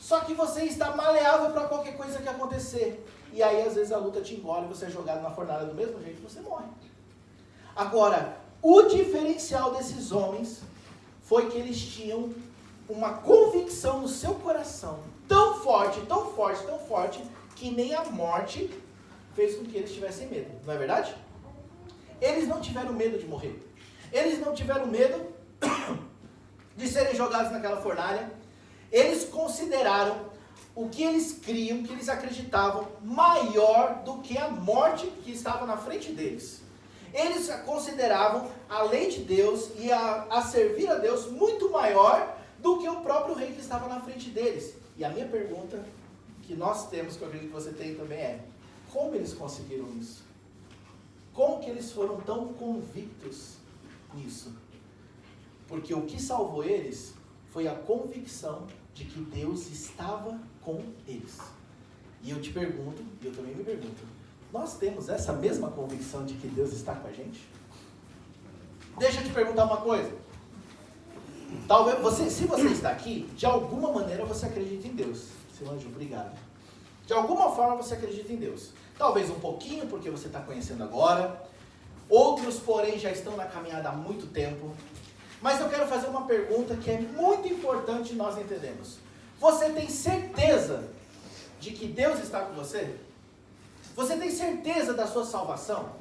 só que você está maleável para qualquer coisa que acontecer. E aí, às vezes, a luta te engole e você é jogado na fornalha do mesmo jeito que você morre. Agora, o diferencial desses homens foi que eles tinham uma convicção no seu coração tão forte, tão forte, tão forte, que nem a morte fez com que eles tivessem medo. Não é verdade? Eles não tiveram medo de morrer. Eles não tiveram medo de serem jogados naquela fornalha. Eles consideraram o que eles criam, o que eles acreditavam, maior do que a morte que estava na frente deles. Eles consideravam a lei de Deus e a servir a Deus muito maior do que o próprio rei que estava na frente deles. E a minha pergunta que nós temos, que eu acredito que você tem também é, como eles conseguiram isso? Como que eles foram tão convictos nisso? Porque o que salvou eles foi a convicção de que Deus estava com eles. E eu te pergunto, e eu também me pergunto, nós temos essa mesma convicção de que Deus está com a gente? Deixa eu te perguntar uma coisa. Talvez se você está aqui, de alguma maneira você acredita em Deus. Seu anjo, obrigado. De alguma forma você acredita em Deus. Talvez um pouquinho, porque você está conhecendo agora. Outros, porém, já estão na caminhada há muito tempo. Mas eu quero fazer uma pergunta que é muito importante nós entendermos. Você tem certeza de que Deus está com você? Você tem certeza da sua salvação?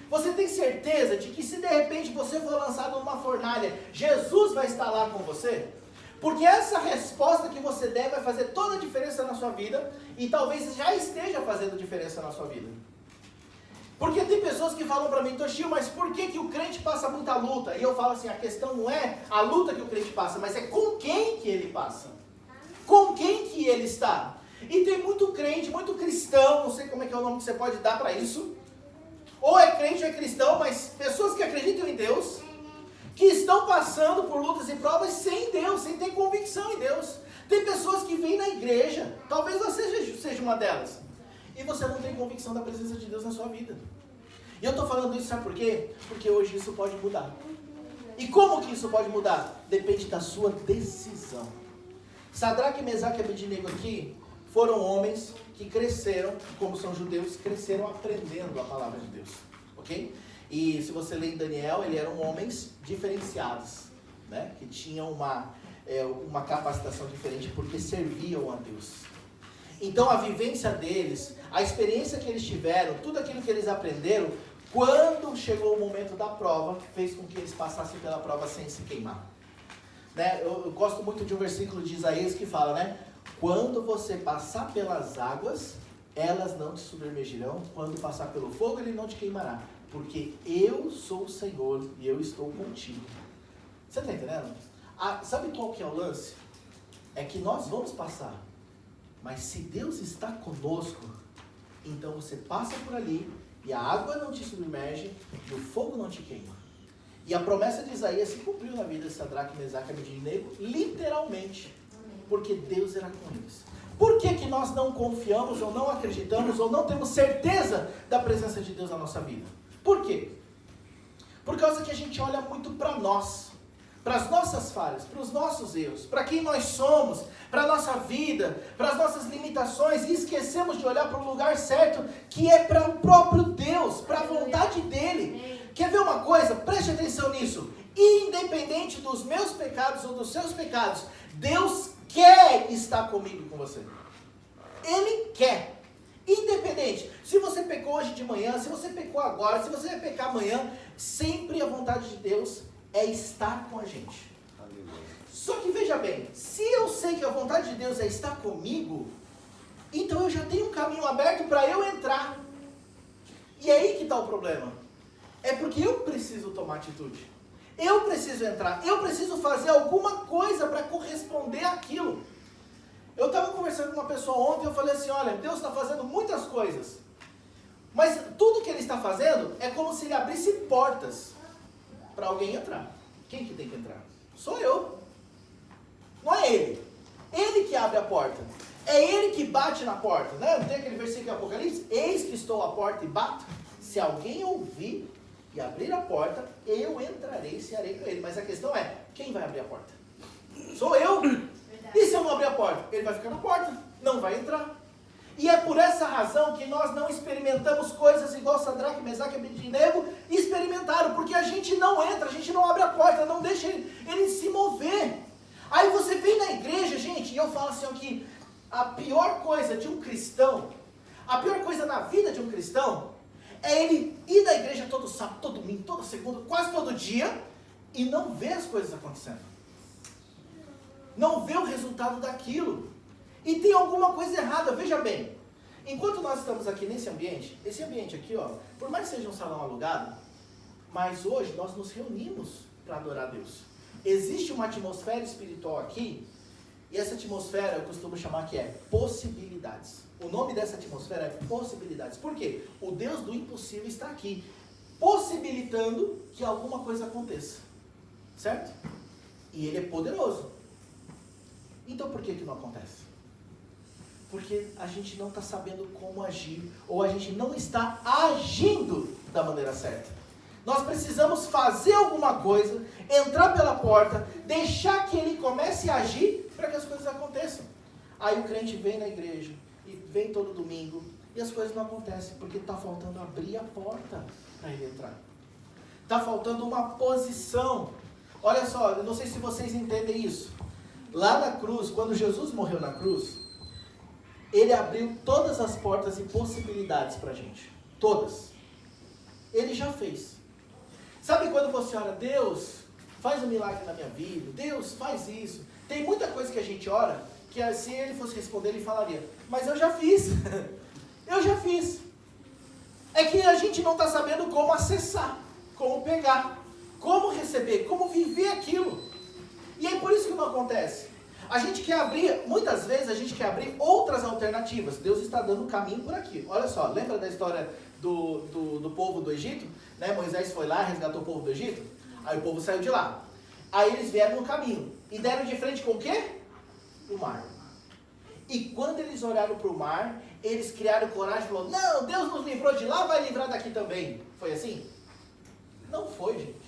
Você tem certeza de que se de repente você for lançado numa fornalha, Jesus vai estar lá com você? Porque essa resposta que você der vai fazer toda a diferença na sua vida e talvez já esteja fazendo diferença na sua vida. Porque tem pessoas que falam para mim, Toshio, mas por que o crente passa muita luta? E eu falo assim, a questão não é a luta que o crente passa, mas é com quem que ele passa. Com quem que ele está. E tem muito crente, muito cristão, não sei como é que é o nome que você pode dar para isso. Ou é crente ou é cristão, mas pessoas que acreditam em Deus, que estão passando por lutas e provas sem Deus, sem ter convicção em Deus. Tem pessoas que vêm na igreja, talvez você seja uma delas, e você não tem convicção da presença de Deus na sua vida. E eu estou falando isso, sabe por quê? Porque hoje isso pode mudar. E como que isso pode mudar? Depende da sua decisão. Sadraque, Mesaque e Abednego aqui foram homens que cresceram, como são judeus, cresceram aprendendo a palavra de Deus. Ok? E se você ler em Daniel, eles eram homens diferenciados, né? Que tinham uma capacitação diferente porque serviam a Deus. Então a vivência deles, a experiência que eles tiveram, tudo aquilo que eles aprenderam, quando chegou o momento da prova, fez com que eles passassem pela prova sem se queimar. Né? Eu gosto muito de um versículo de Isaías que fala, né? Quando você passar pelas águas, elas não te submergirão. Quando passar pelo fogo, ele não te queimará. Porque eu sou o Senhor e eu estou contigo. Você está entendendo? Sabe qual que é o lance? É que nós vamos passar. Mas se Deus está conosco, então você passa por ali e a água não te submerge e o fogo não te queima. E a promessa de Isaías se cumpriu na vida de Sadraque, Mesaque e Abednego, literalmente. Porque Deus era com eles. Por que que nós não confiamos, ou não acreditamos, ou não temos certeza da presença de Deus na nossa vida? Por quê? Por causa que a gente olha muito para nós, para as nossas falhas, para os nossos erros, para quem nós somos, para a nossa vida, para as nossas limitações, e esquecemos de olhar para o lugar certo, que é para o próprio Deus, para a vontade dEle. Quer ver uma coisa? Preste atenção nisso. Independente dos meus pecados ou dos seus pecados, Deus quer estar comigo e com você. Ele quer. Independente. Se você pecou hoje de manhã, se você pecou agora, se você vai pecar amanhã, sempre a vontade de Deus é estar com a gente. Só que veja bem, se eu sei que a vontade de Deus é estar comigo, então eu já tenho um caminho aberto para eu entrar. E é aí que está o problema. É porque eu preciso tomar atitude. Eu preciso entrar. Eu preciso fazer alguma coisa para corresponder àquilo. Eu estava conversando com uma pessoa ontem e eu falei assim, olha, Deus está fazendo muitas coisas. Mas tudo que Ele está fazendo é como se Ele abrisse portas para alguém entrar. Quem que tem que entrar? Sou eu. Não é Ele. Ele que abre a porta. É Ele que bate na porta. Né? Não tem aquele versículo de Apocalipse? Eis que estou à porta e bato. Se alguém ouvir e abrir a porta, eu entrarei e cearei com ele. Mas a questão é, quem vai abrir a porta? Sou eu. E se eu não abrir a porta? Ele vai ficar na porta, não vai entrar. E é por essa razão que nós não experimentamos coisas igual Sadraque, Mesaque e Abednego experimentaram, porque a gente não entra, a gente não abre a porta, não deixa ele se mover. Aí você vem na igreja, gente, e eu falo assim aqui, a pior coisa de um cristão, a pior coisa na vida de um cristão, é ele ir na igreja todo sábado, todo domingo, toda segunda, quase todo dia, e não ver as coisas acontecendo. Não ver o resultado daquilo. E tem alguma coisa errada, veja bem. Enquanto nós estamos aqui nesse ambiente, esse ambiente aqui, ó, por mais que seja um salão alugado, mas hoje nós nos reunimos para adorar a Deus. Existe uma atmosfera espiritual aqui, e essa atmosfera eu costumo chamar que é possibilidades. O nome dessa atmosfera é possibilidades. Por quê? O Deus do impossível está aqui, possibilitando que alguma coisa aconteça. Certo? E Ele é poderoso. Então por que não acontece? Porque a gente não está sabendo como agir, ou a gente não está agindo da maneira certa. Nós precisamos fazer alguma coisa, entrar pela porta, deixar que Ele comece a agir para que as coisas aconteçam. Aí o crente vem na igreja, e vem todo domingo, e as coisas não acontecem, porque está faltando abrir a porta para ele entrar. Está faltando uma posição. Olha só, eu não sei se vocês entendem isso. Lá na cruz, quando Jesus morreu na cruz, Ele abriu todas as portas e possibilidades para a gente. Todas. Ele já fez. Sabe quando você ora, Deus, faz um milagre na minha vida, Deus, faz isso. Tem muita coisa que a gente ora, que se Ele fosse responder, Ele falaria, mas eu já fiz. Eu já fiz. É que a gente não está sabendo como acessar, como pegar, como receber, como viver aquilo. E é por isso que não acontece. A gente quer abrir, muitas vezes a gente quer abrir outras alternativas. Deus está dando um caminho por aqui. Olha só, lembra da história do povo do Egito? Né? Moisés foi lá, resgatou o povo do Egito. Aí o povo saiu de lá. Aí eles vieram no caminho. E deram de frente com o quê? O mar. E quando eles olharam para o mar, eles criaram coragem e falaram, não, Deus nos livrou de lá, vai livrar daqui também. Foi assim? Não foi, gente.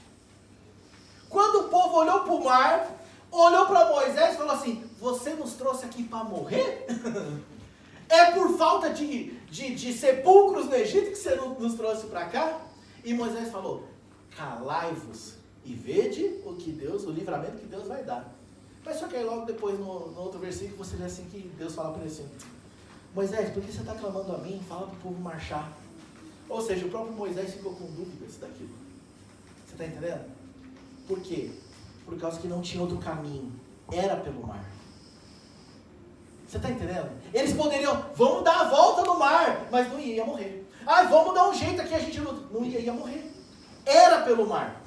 Quando o povo olhou para o mar, olhou para Moisés e falou assim, você nos trouxe aqui para morrer? É por falta de sepulcros no Egito que você nos trouxe para cá? E Moisés falou, calai-vos e vede o livramento que Deus vai dar. Mas só que aí logo depois no outro versículo você vê assim que Deus fala para ele assim, Moisés, por que você está clamando a mim? Fala para o povo marchar. Ou seja, o próprio Moisés ficou com dúvidas daquilo. Você está entendendo? Por quê? Por causa que não tinha outro caminho. Era pelo mar. Você está entendendo? Eles poderiam, vamos dar a volta no mar, mas não ia morrer. Ah, vamos dar um jeito aqui, a gente não ia morrer. Era pelo mar.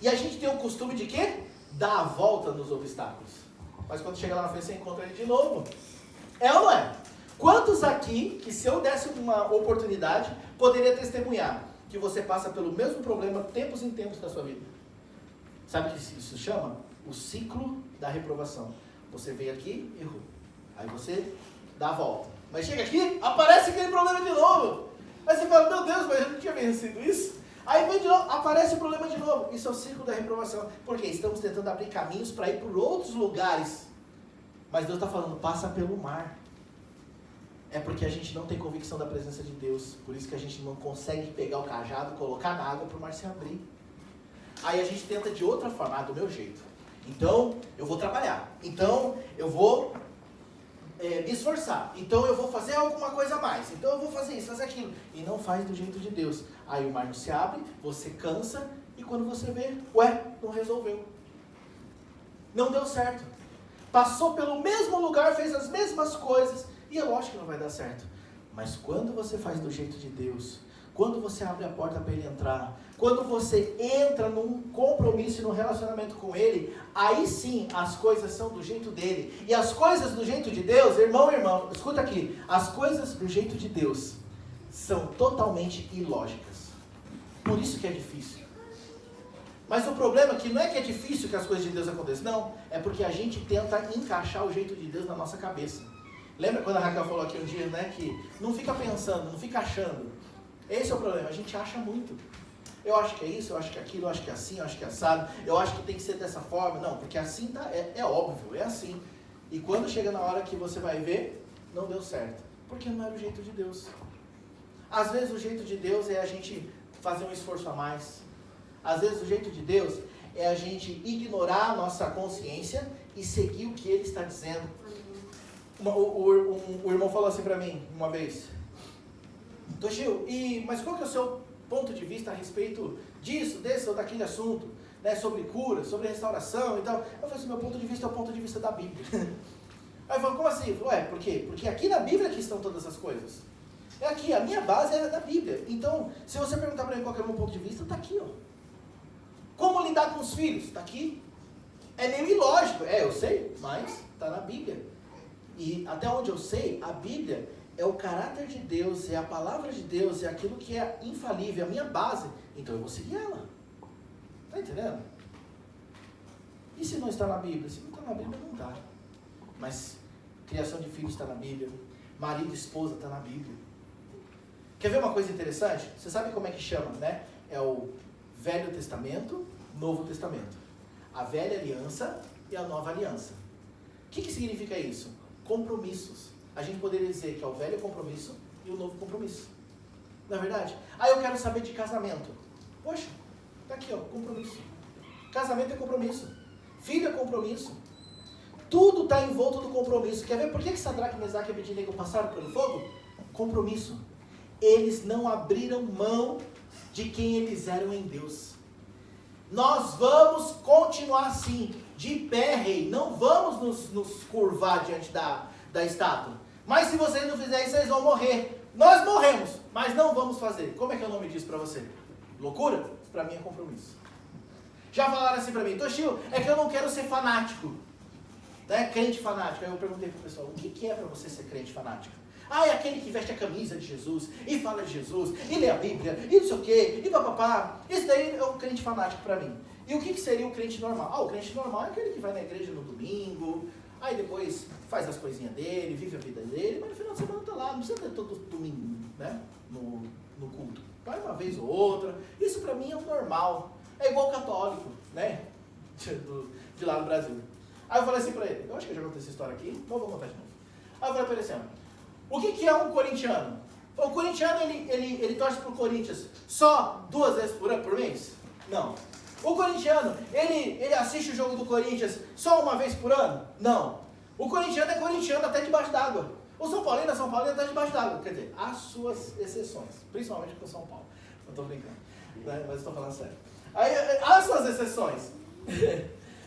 E a gente tem o costume de quê? Dar a volta nos obstáculos. Mas quando chega lá na frente, você encontra ele de novo. É ou não é? Quantos aqui, que se eu desse uma oportunidade, poderia testemunhar que você passa pelo mesmo problema tempos em tempos da sua vida? Sabe o que isso chama? O ciclo da reprovação. Você veio aqui, errou. Aí você dá a volta. Mas chega aqui, aparece aquele problema de novo. Aí você fala, meu Deus, mas eu não tinha vencido isso. Aí vem de novo, aparece o problema de novo. Isso é o ciclo da reprovação. Porque estamos tentando abrir caminhos para ir por outros lugares. Mas Deus está falando, passa pelo mar. É porque a gente não tem convicção da presença de Deus. Por isso que a gente não consegue pegar o cajado, colocar na água para o mar se abrir. Aí a gente tenta de outra forma, do meu jeito. Então, eu vou trabalhar. Então, eu vou me esforçar. Então, eu vou fazer alguma coisa a mais. Então, eu vou fazer isso, fazer aquilo. E não faz do jeito de Deus. Aí o mar não se abre, você cansa. E quando você vê, não resolveu. Não deu certo. Passou pelo mesmo lugar, fez as mesmas coisas. E é lógico que não vai dar certo. Mas quando você faz do jeito de Deus, quando você abre a porta para Ele entrar, quando você entra num compromisso e num relacionamento com Ele, aí sim as coisas são do jeito dele. E as coisas do jeito de Deus, irmão, escuta aqui, as coisas do jeito de Deus são totalmente ilógicas. Por isso que é difícil. Mas o problema é que não é difícil que as coisas de Deus aconteçam, não. É porque a gente tenta encaixar o jeito de Deus na nossa cabeça. Lembra quando a Raquel falou aqui um dia, né, que não fica pensando, não fica achando. Esse é o problema, a gente acha muito. Eu acho que é isso, eu acho que é aquilo, eu acho que é assim, eu acho que é assado, eu acho que tem que ser dessa forma. Não, porque assim é óbvio, é assim. E quando chega na hora que você vai ver, não deu certo. Porque não era o jeito de Deus. Às vezes o jeito de Deus é a gente fazer um esforço a mais. Às vezes o jeito de Deus é a gente ignorar a nossa consciência e seguir o que Ele está dizendo. O irmão falou assim para mim uma vez, Toshio, mas qual que é o seu ponto de vista a respeito disso, desse ou daquele assunto, né, sobre cura, sobre restauração e tal? Eu falei assim, meu ponto de vista é o ponto de vista da Bíblia. Aí ele falou, como assim? Eu falei, por quê? Porque aqui na Bíblia que estão todas as coisas. É aqui, a minha base é da Bíblia. Então, se você perguntar para mim qual que é o meu ponto de vista, está aqui, ó. Como lidar com os filhos? Está aqui. É meio ilógico, eu sei, mas está na Bíblia. E até onde eu sei, a Bíblia é o caráter de Deus, é a palavra de Deus, é aquilo que é infalível, é a minha base. Então eu vou seguir ela. Está entendendo? E se não está na Bíblia? Se não está na Bíblia, não está. Mas criação de filhos está na Bíblia. Marido e esposa está na Bíblia. Quer ver uma coisa interessante? Você sabe como é que chama, né? É o Velho Testamento, Novo Testamento. A velha aliança e a nova aliança. O que significa isso? Compromissos. A gente poderia dizer que é o velho compromisso e o novo compromisso. Não é verdade? Aí eu quero saber de casamento. Poxa, tá aqui, ó, compromisso. Casamento é compromisso. Filho é compromisso. Tudo está envolto do compromisso. Quer ver por que Sadraque, Mesaque e Abednego passaram pelo fogo? Compromisso. Eles não abriram mão de quem eles eram em Deus. Nós vamos continuar assim, de pé, rei. Não vamos nos curvar diante da estátua. Mas se vocês não fizerem isso, vocês vão morrer. Nós morremos, mas não vamos fazer. Como é que é o nome disso para você? Loucura? Para mim é compromisso. Já falaram assim para mim, Toshio, é que eu não quero ser fanático. Né? Crente fanático. Aí eu perguntei pro pessoal, o que é para você ser crente fanático? Ah, é aquele que veste a camisa de Jesus, e fala de Jesus, e lê a Bíblia, e não sei o quê, e papapá. Esse daí é o crente fanático para mim. E o que seria o crente normal? Ah, o crente normal é aquele que vai na igreja no domingo, aí depois faz as coisinhas dele, vive a vida dele, mas no final de semana tá lá, não precisa ter todo domingo, né, no culto. Vai uma vez ou outra. Isso para mim é o normal. É igual católico, né, de lá no Brasil. Aí eu falei assim para ele, eu acho que eu já contei essa história aqui, mas vou contar de novo. Aí eu falei para ele assim, o que é um corintiano? O corintiano, ele torce pro Corinthians só 2 vezes por mês? Não. O corintiano, ele assiste o jogo do Corinthians só uma vez por ano? Não. O corintiano é corintiano até debaixo d'água. O São Paulino é São Paulino até debaixo d'água. Quer dizer, há suas exceções, principalmente com o São Paulo. Não estou brincando, né? Mas estou falando sério. Aí, há suas exceções.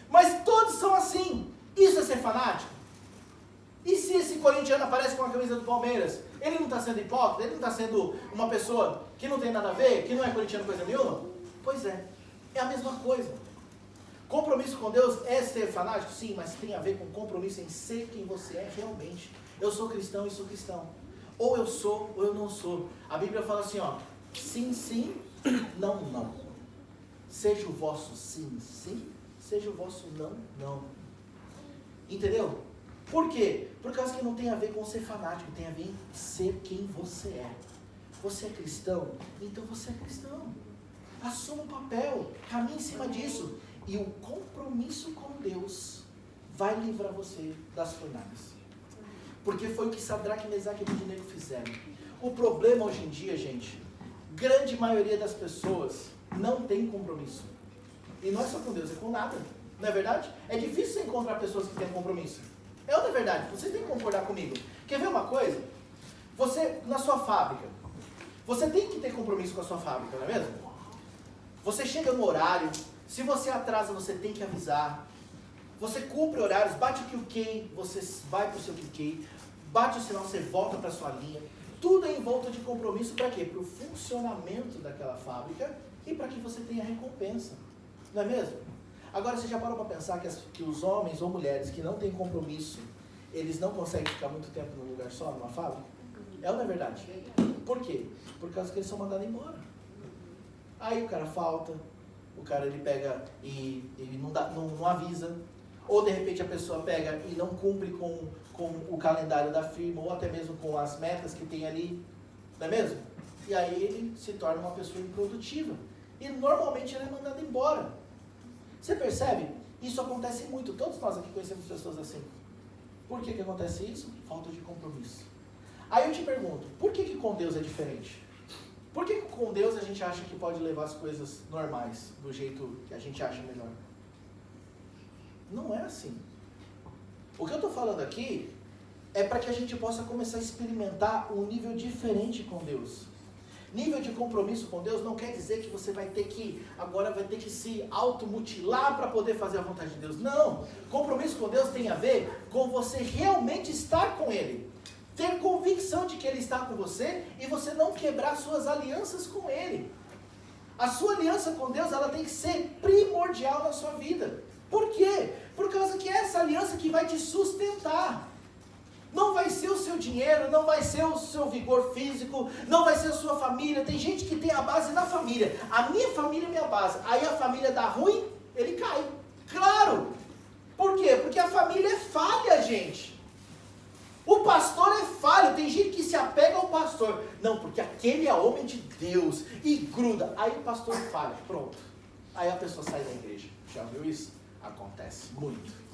Mas todos são assim. Isso é ser fanático? E se esse corintiano aparece com a camisa do Palmeiras? Ele não está sendo hipócrita? Ele não está sendo uma pessoa que não tem nada a ver? Que não é corintiano coisa nenhuma? Pois é. É a mesma coisa. Compromisso com Deus é ser fanático? Sim, mas tem a ver com compromisso em ser quem você é realmente. Eu sou cristão e sou cristão. Ou eu sou ou eu não sou. A Bíblia fala assim, ó. Sim, sim, não, não. Seja o vosso sim, sim. Seja o vosso não, não. Entendeu? Por quê? Por causa que não tem a ver com ser fanático, tem a ver em ser quem você é. Você é cristão? Então você é cristão. Assuma o papel, caminhe em cima disso. E o compromisso com Deus vai livrar você das fornalhas. Porque foi o que Sadraque, Mesaque e Abednego fizeram. O problema hoje em dia, gente, grande maioria das pessoas não tem compromisso. E não é só com Deus, é com nada. Não é verdade? É difícil você encontrar pessoas que têm compromisso. É ou não é verdade? Vocês têm que concordar comigo. Quer ver uma coisa? Você, na sua fábrica, você tem que ter compromisso com a sua fábrica, não é mesmo? Você chega no horário, se você atrasa, você tem que avisar. Você cumpre horários, bate o QK, você vai para o seu QK, bate o sinal, você volta para a sua linha. Tudo é em volta de compromisso para quê? Para o funcionamento daquela fábrica e para que você tenha recompensa. Não é mesmo? Agora, você já parou para pensar que os homens ou mulheres que não têm compromisso, eles não conseguem ficar muito tempo num lugar só, numa fábrica? É ou não é verdade? Por quê? Por causa que eles são mandados embora. Aí o cara falta, o cara ele pega e ele não avisa, ou de repente a pessoa pega e não cumpre com o calendário da firma, ou até mesmo com as metas que tem ali, não é mesmo? E aí ele se torna uma pessoa improdutiva. E normalmente ele é mandado embora. Você percebe? Isso acontece muito. Todos nós aqui conhecemos pessoas assim. Por que acontece isso? Falta de compromisso. Aí eu te pergunto, por que com Deus é diferente? Por que com Deus a gente acha que pode levar as coisas normais, do jeito que a gente acha melhor? Não é assim. O que eu estou falando aqui é para que a gente possa começar a experimentar um nível diferente com Deus. Nível de compromisso com Deus não quer dizer que você agora vai ter que se automutilar para poder fazer a vontade de Deus. Não. Compromisso com Deus tem a ver com você realmente estar com Ele. Ter convicção de que Ele está com você e você não quebrar suas alianças com Ele. A sua aliança com Deus, ela tem que ser primordial na sua vida. Por quê? Por causa que é essa aliança que vai te sustentar. Não vai ser o seu dinheiro, não vai ser o seu vigor físico, não vai ser a sua família. Tem gente que tem a base da família. A minha família é minha base. Aí a família dá ruim, ele cai. Claro! Por quê? Porque a família é falha, gente. O pastor é falho. Tem gente que se apega ao pastor. Não, porque aquele é homem de Deus e gruda. Aí o pastor falha. Pronto. Aí a pessoa sai da igreja. Já viu isso? Acontece muito.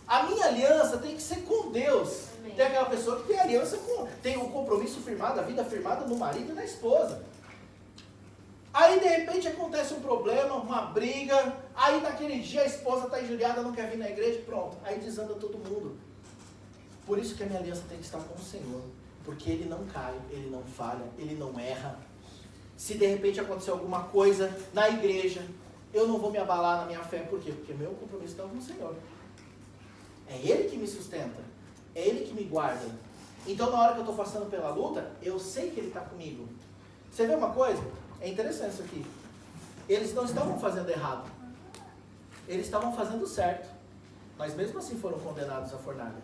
A minha aliança tem que ser com Deus. Amém. Tem aquela pessoa que tem aliança tem um compromisso firmado, a vida firmada no marido e na esposa. Aí de repente acontece um problema, uma briga, aí naquele dia a esposa está injuriada, não quer vir na igreja, pronto, aí desanda todo mundo. Por isso que a minha aliança tem que estar com o Senhor, porque Ele não cai, Ele não falha, Ele não erra. Se de repente acontecer alguma coisa na igreja, eu não vou me abalar na minha fé, por quê? Porque meu compromisso está com o Senhor. É Ele que me sustenta, é Ele que me guarda. Então na hora que eu estou passando pela luta, eu sei que Ele está comigo. Você vê uma coisa? É interessante isso aqui. Eles não estavam fazendo errado, eles estavam fazendo certo. mas mesmo assim foram condenados à fornalha.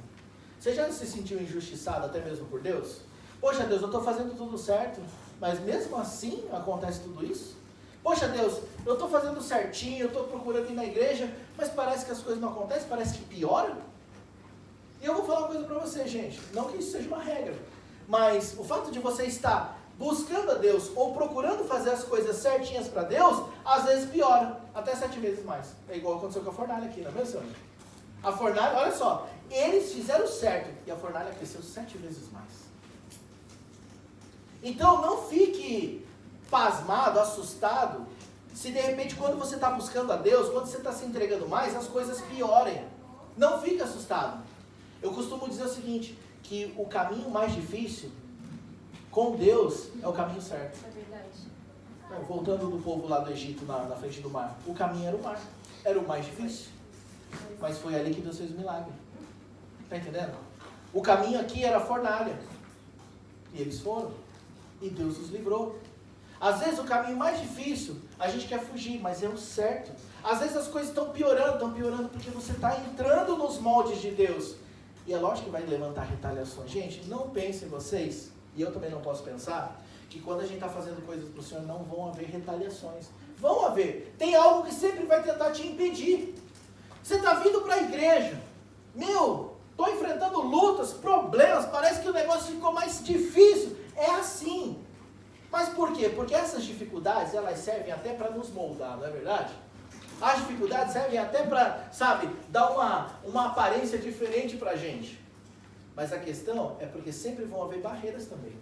Você já se sentiu injustiçado até mesmo por Deus? Poxa Deus, eu estou fazendo tudo certo, mas mesmo assim acontece tudo isso? Poxa Deus, eu estou fazendo certinho, eu estou procurando ir na igreja, mas parece que as coisas não acontecem, parece que piora. E eu vou falar uma coisa para você, gente, não que isso seja uma regra, mas o fato de você estar buscando a Deus ou procurando fazer as coisas certinhas para Deus, às vezes piora, até 7 vezes mais. É igual aconteceu com a fornalha aqui, não é mesmo? A fornalha, olha só, eles fizeram certo e a fornalha cresceu 7 vezes mais. Então não fique pasmado, assustado, se de repente quando você está buscando a Deus, quando você está se entregando mais, as coisas piorem. Não fique assustado. Eu costumo dizer o seguinte, que o caminho mais difícil com Deus é o caminho certo. É verdade. Voltando do povo lá do Egito, na frente do mar, o caminho era o mar, era o mais difícil, mas foi ali que Deus fez o milagre. Está entendendo? O caminho aqui era a fornalha, e eles foram, e Deus os livrou. Às vezes o caminho mais difícil, a gente quer fugir, mas é o certo. Às vezes as coisas estão piorando porque você está entrando nos moldes de Deus. E é lógico que vai levantar retaliações. Gente, não pensem vocês, e eu também não posso pensar, que quando a gente está fazendo coisas para o Senhor, não vão haver retaliações. Vão haver. Tem algo que sempre vai tentar te impedir. Você está vindo para a igreja. Estou enfrentando lutas, problemas, parece que o negócio ficou mais difícil. É assim. Mas por quê? Porque essas dificuldades, elas servem até para nos moldar, não é verdade? As dificuldades servem até para, dar uma aparência diferente para a gente. Mas a questão é porque sempre vão haver barreiras também.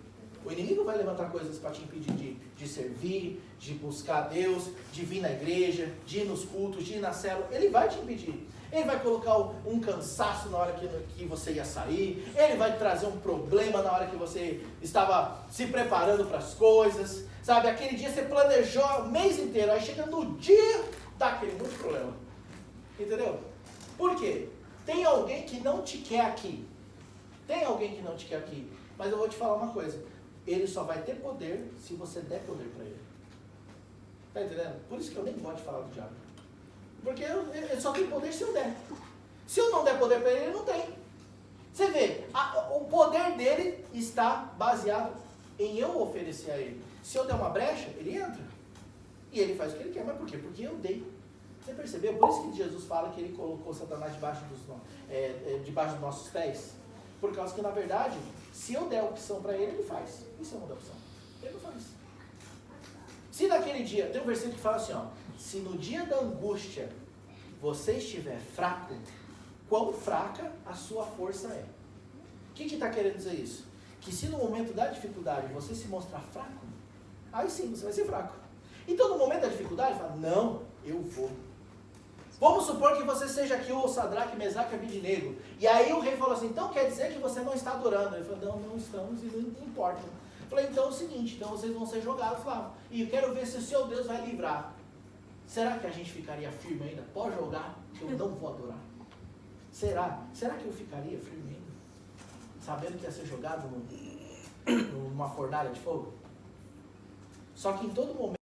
O inimigo vai levantar coisas para te impedir de servir, de buscar a Deus, de vir na igreja, de ir nos cultos, de ir na célula. Ele vai te impedir. Ele vai colocar um cansaço na hora que você ia sair. Ele vai trazer um problema na hora que você estava se preparando para as coisas. Aquele dia você planejou o mês inteiro. Aí chega no dia, dá aquele muito problema. Entendeu? Por quê? Tem alguém que não te quer aqui. Tem alguém que não te quer aqui. Mas eu vou te falar uma coisa. Ele só vai ter poder se você der poder para ele. Está entendendo? Por isso que eu nem gosto de falar do diabo. Porque ele só tem poder se eu der. Se eu não der poder para ele, ele não tem. Você vê, o poder dele está baseado em eu oferecer a ele. Se eu der uma brecha, ele entra. E ele faz o que ele quer. Mas por quê? Porque eu dei. Você percebeu? Por isso que Jesus fala que ele colocou Satanás debaixo dos nossos pés. Por causa que, na verdade, se eu der opção para ele, ele faz. E se eu não der opção? Ele não faz. Se naquele dia, tem um versículo que fala assim, se no dia da angústia você estiver fraco, quão fraca a sua força é. O que está querendo dizer isso? Que se no momento da dificuldade você se mostrar fraco, aí sim você vai ser fraco. Então no momento da dificuldade, fala, não, eu vou. Vamos supor que você seja aqui o Sadraque, Mesaque e Abednego. E aí o rei falou assim, então quer dizer que você não está adorando. Ele falou, não estamos e não importa. Eu falei, então é o seguinte, então vocês vão ser jogados lá. E eu quero ver se o seu Deus vai livrar. Será que a gente ficaria firme ainda? Pode jogar, que eu não vou adorar. Será? Será que eu ficaria firme ainda? Sabendo que ia ser jogado numa fornalha de fogo? Só que em todo momento,